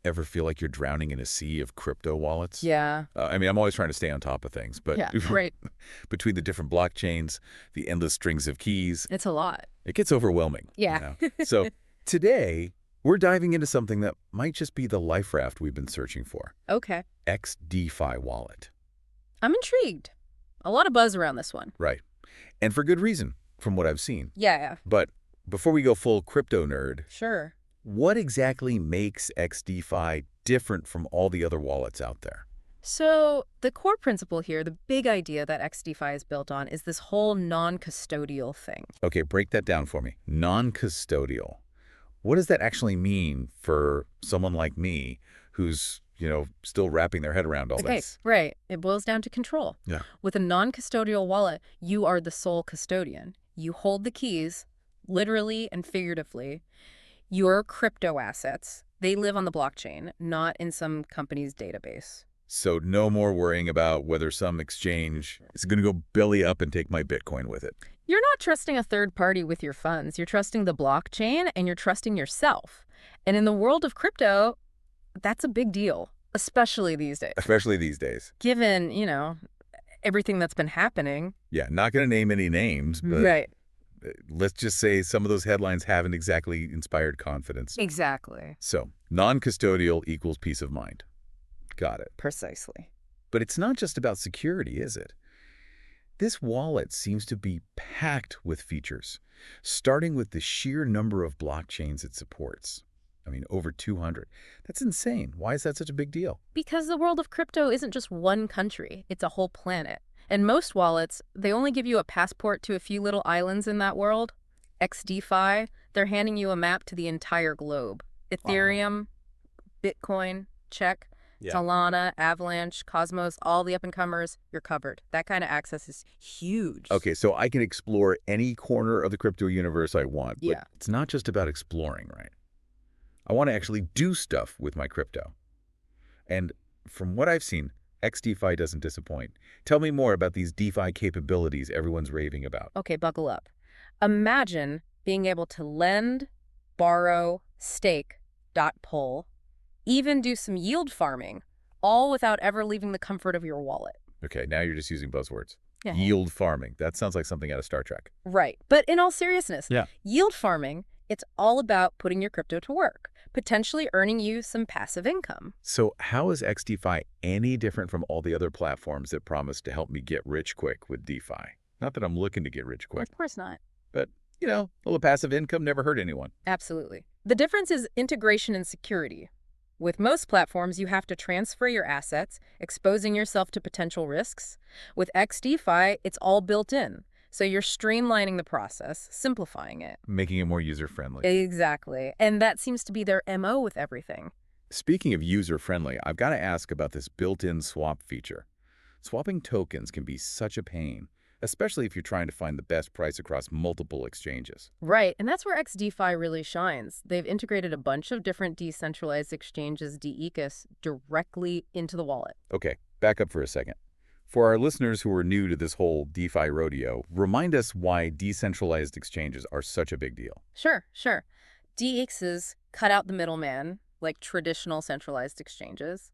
Ever feel like you're drowning in a sea of crypto wallets? Yeah. I mean, I'm always trying to stay on top of things, but Yeah, right. between the different blockchains, the endless strings of keys, It's a lot. it gets overwhelming. Yeah. So today, we're diving into something that might just be the life raft we've been searching for. Okay. XDEFI wallet. I'm intrigued. A lot of buzz around this one. Right. And for good reason, from what I've seen. Yeah. But before we go full crypto nerd, Sure. what exactly makes XDEFI different from all the other wallets out there? So the core principle here, the big idea that XDeFi is built on, is this whole non-custodial thing. Okay, break that down for me. Non-custodial. What does that actually mean for someone like me who's, still wrapping their head around all this? Right. It boils down to control. Yeah. With a non-custodial wallet, you are the sole custodian. You hold the keys, literally and figuratively. Your crypto assets, they live on the blockchain, not in some company's database. So no more worrying about whether some exchange is going to go belly up and take my Bitcoin with it. You're not trusting a third party with your funds. You're trusting the blockchain and you're trusting yourself. And in the world of crypto, that's a big deal, especially these days. Especially these days. Given, everything that's been happening. Yeah, not going to name any names, but Right. let's just say some of those headlines haven't exactly inspired confidence. Exactly. So non-custodial equals peace of mind. Got it. Precisely. But it's not just about security, is it? This wallet seems to be packed with features, starting with the sheer number of blockchains it supports. I mean, over 200. That's insane. Why is that such a big deal? Because the world of crypto isn't just one country, it's a whole planet. And most wallets, they only give you a passport to a few little islands in that world. XDeFi, they're handing you a map to the entire globe. Ethereum, Bitcoin, check. Yeah. Solana, Avalanche, Cosmos, all the up-and-comers, you're covered. That kind of access is huge. Okay, so I can explore any corner of the crypto universe I want. But Yeah. it's not just about exploring, right? I want to actually do stuff with my crypto. And from what I've seen, XDeFi doesn't disappoint. Tell me more about these DeFi capabilities everyone's raving about. Okay, buckle up. Imagine being able to lend, borrow, stake, dot poll, even do some yield farming, all without ever leaving the comfort of your wallet. Okay, now you're just using buzzwords. Yeah. Yield farming. That sounds like something out of Star Trek. Right. But in all seriousness, Yeah. yield farming, it's all about putting your crypto to work, potentially earning you some passive income. So how is XDeFi any different from all the other platforms that promise to help me get rich quick with DeFi? Not that I'm looking to get rich quick, Of course not. but, a little passive income never hurt anyone. Absolutely. The difference is integration and security. With most platforms, you have to transfer your assets, exposing yourself to potential risks. With XDeFi, it's all built in. So you're streamlining the process, simplifying it. Making it more user-friendly. Exactly. And that seems to be their MO with everything. Speaking of user-friendly, I've got to ask about this built-in swap feature. Swapping tokens can be such a pain, especially if you're trying to find the best price across multiple exchanges. Right, and that's where XDeFi really shines. They've integrated a bunch of different decentralized exchanges, DECAs, directly into the wallet. Okay, back up for a second. For our listeners who are new to this whole DeFi rodeo, remind us why decentralized exchanges are such a big deal. Sure. DEXs cut out the middleman, like traditional centralized exchanges.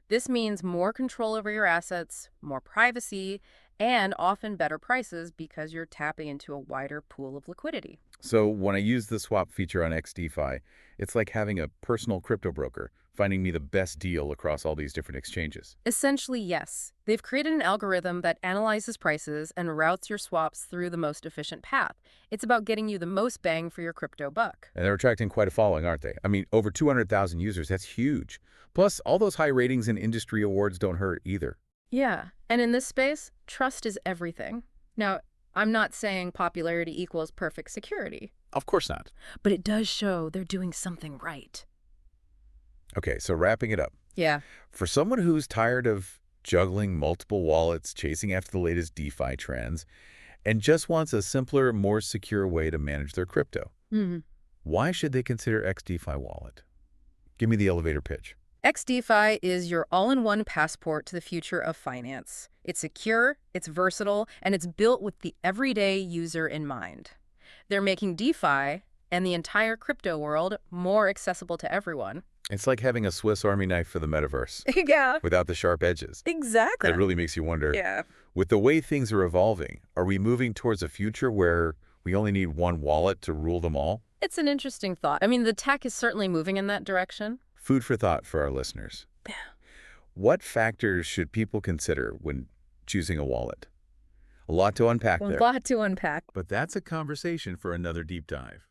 This means more control over your assets, more privacy, and often better prices because you're tapping into a wider pool of liquidity. So when I use the swap feature on XDeFi, it's like having a personal crypto broker finding me the best deal across all these different exchanges. Essentially, yes. They've created an algorithm that analyzes prices and routes your swaps through the most efficient path. It's about getting you the most bang for your crypto buck. And they're attracting quite a following, aren't they? I mean, over 200,000 users, that's huge. Plus, all those high ratings and industry awards don't hurt either. Yeah, and in this space, trust is everything. Now, I'm not saying popularity equals perfect security, Of course not. but it does show they're doing something right. Okay, so wrapping it up. Yeah. For someone who's tired of juggling multiple wallets, chasing after the latest DeFi trends, and just wants a simpler, more secure way to manage their crypto, why should they consider XDeFi Wallet? Give me the elevator pitch. XDeFi is your all-in-one passport to the future of finance. It's secure, it's versatile, and it's built with the everyday user in mind. They're making DeFi and the entire crypto world more accessible to everyone. It's like having a Swiss Army knife for the metaverse Yeah, without the sharp edges. exactly. It really makes you wonder, Yeah. with the way things are evolving, are we moving towards a future where we only need one wallet to rule them all? It's an interesting thought. I mean, the tech is certainly moving in that direction. Food for thought for our listeners. What factors should people consider when choosing a wallet? A lot to unpack A there. lot to unpack. But that's a conversation for another deep dive.